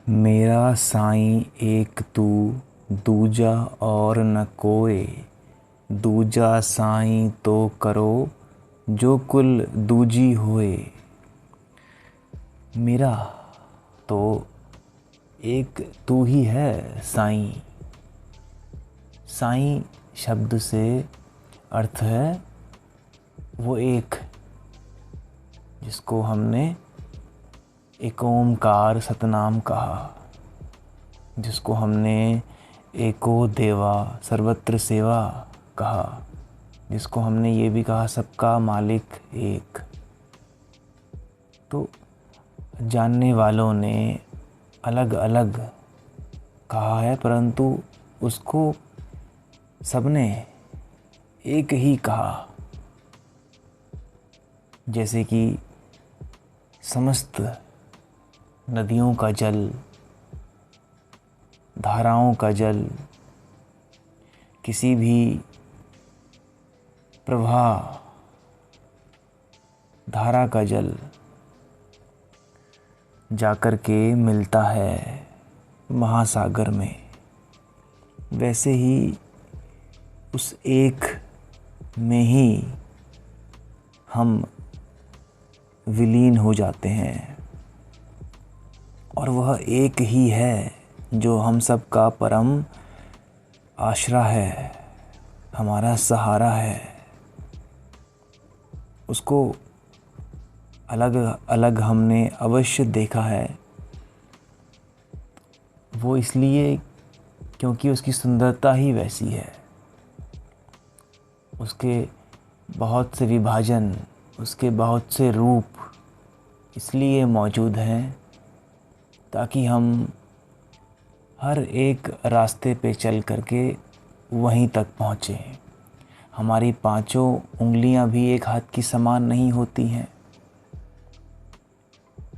मेरा साईं एक तू दूजा और न कोय। दूजा साईं तो करो जो कुल दूजी होए। मेरा तो एक तू ही है साईं। साईं शब्द से अर्थ है वो एक, जिसको हमने एक ओमकार सतनाम कहा, जिसको हमने एको देवा सर्वत्र सेवा कहा, जिसको हमने ये भी कहा सबका मालिक एक। तो जानने वालों ने अलग अलग कहा है, परंतु उसको सबने एक ही कहा। जैसे कि समस्त नदियों का जल, धाराओं का जल, किसी भी प्रवाह धारा का जल जाकर के मिलता है महासागर में, वैसे ही उस एक में ही हम विलीन हो जाते हैं। और वह एक ही है जो हम सब का परम आश्रा है, हमारा सहारा है। उसको अलग अलग हमने अवश्य देखा है, वो इसलिए क्योंकि उसकी सुंदरता ही वैसी है। उसके बहुत से विभाजन, उसके बहुत से रूप इसलिए मौजूद हैं ताकि हम हर एक रास्ते पे चल करके वहीं तक पहुँचे। हमारी पांचों उंगलियां भी एक हाथ की समान नहीं होती हैं।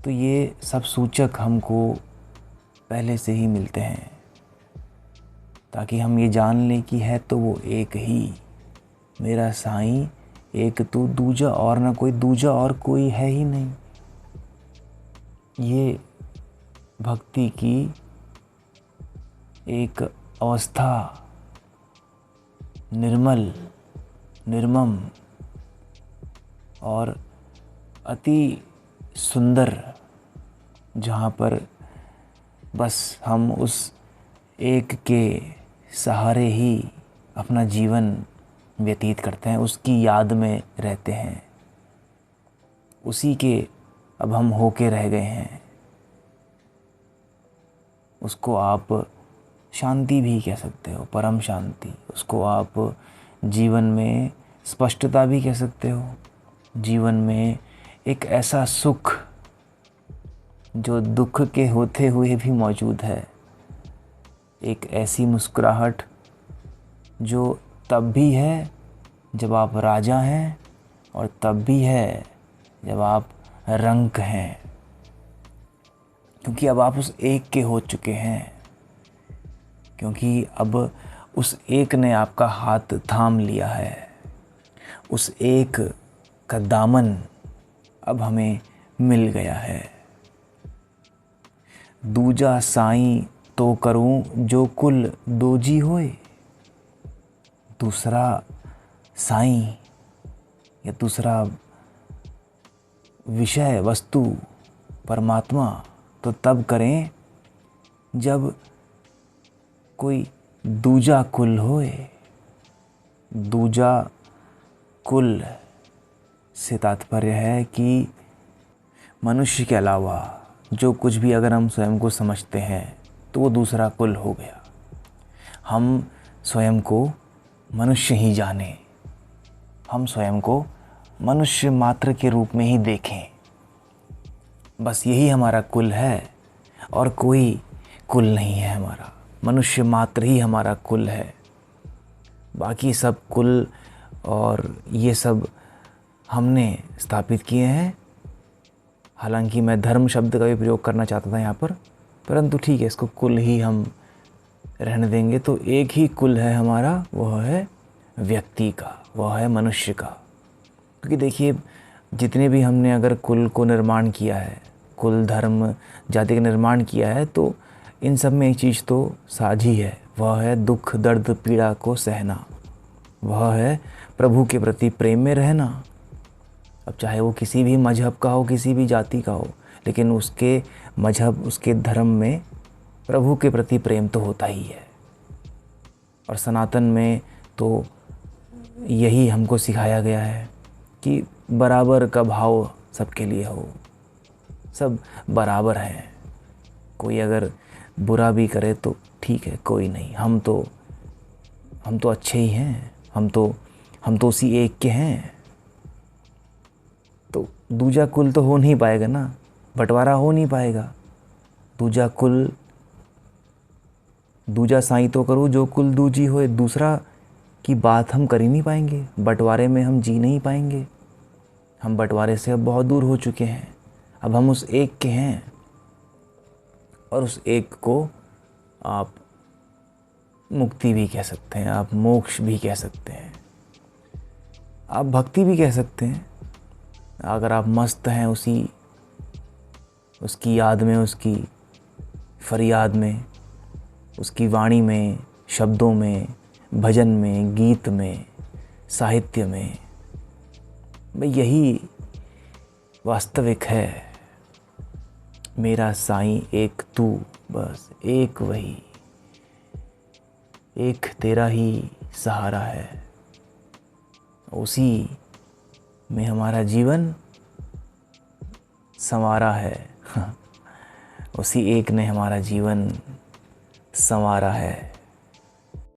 तो ये सब सूचक हमको पहले से ही मिलते हैं ताकि हम ये जान लें कि है तो वो एक ही। मेरा साईं एक तू दूजा और न कोई, दूजा और कोई है ही नहीं। ये भक्ति की एक अवस्था, निर्मल, निर्मम और अति सुंदर, जहाँ पर बस हम उस एक के सहारे ही अपना जीवन व्यतीत करते हैं, उसकी याद में रहते हैं, उसी के अब हम होके रह गए हैं। उसको आप शांति भी कह सकते हो, परम शांति। उसको आप जीवन में स्पष्टता भी कह सकते हो, जीवन में एक ऐसा सुख जो दुख के होते हुए भी मौजूद है, एक ऐसी मुस्कुराहट जो तब भी है जब आप राजा हैं और तब भी है जब आप रंक हैं, क्योंकि अब आप उस एक के हो चुके हैं। क्योंकि अब उस एक ने आपका हाथ थाम लिया है। उस एक का दामन अब हमें मिल गया है। दूजा साईं तो करूं जो कुल दोजी होए। दूसरा साईं या दूसरा विषय, वस्तु, परमात्मा तो तब करें जब कोई दूजा कुल होए। दूजा कुल से तात्पर्य है कि मनुष्य के अलावा जो कुछ भी अगर हम स्वयं को समझते हैं तो वो दूसरा कुल हो गया। हम स्वयं को मनुष्य ही जाने, हम स्वयं को मनुष्य मात्र के रूप में ही देखें, बस यही हमारा कुल है और कोई कुल नहीं है हमारा। मनुष्य मात्र ही हमारा कुल है। बाकी सब कुल और ये सब हमने स्थापित किए हैं। हालांकि मैं धर्म शब्द का भी प्रयोग करना चाहता था यहाँ पर, परंतु ठीक है, इसको कुल ही हम रहने देंगे। तो एक ही कुल है हमारा, वह है व्यक्ति का, वह है मनुष्य का। क्योंकि देखिए, जितने भी हमने अगर कुल को निर्माण किया है, कुल धर्म जाति का निर्माण किया है, तो इन सब में एक चीज़ तो साझी है, वह है दुख दर्द पीड़ा को सहना, वह है प्रभु के प्रति प्रेम में रहना। अब चाहे वो किसी भी मजहब का हो, किसी भी जाति का हो, लेकिन उसके मजहब, उसके धर्म में प्रभु के प्रति प्रेम तो होता ही है। और सनातन में तो यही हमको सिखाया गया है कि बराबर का भाव सबके लिए हो, सब बराबर हैं। कोई अगर बुरा भी करे तो ठीक है, कोई नहीं, हम तो अच्छे ही हैं, हम तो उसी एक के हैं। तो दूजा कुल तो हो नहीं पाएगा ना, बंटवारा हो नहीं पाएगा। दूजा कुल, दूजा साई तो करो जो कुल दूजी होए। दूसरा की बात हम कर ही नहीं पाएंगे, बंटवारे में हम जी नहीं पाएंगे। हम बंटवारे से अब बहुत दूर हो चुके हैं, अब हम उस एक के हैं। और उस एक को आप मुक्ति भी कह सकते हैं, आप मोक्ष भी कह सकते हैं, आप भक्ति भी कह सकते हैं। अगर आप मस्त हैं उसकी याद में, उसकी फरियाद में, उसकी वाणी में, शब्दों में, भजन में, गीत में, साहित्य में, भाई यही वास्तविक है। मेरा साईं एक तू, बस एक वही, एक तेरा ही सहारा है। उसी में हमारा जीवन संवारा है। उसी एक ने हमारा जीवन संवारा है।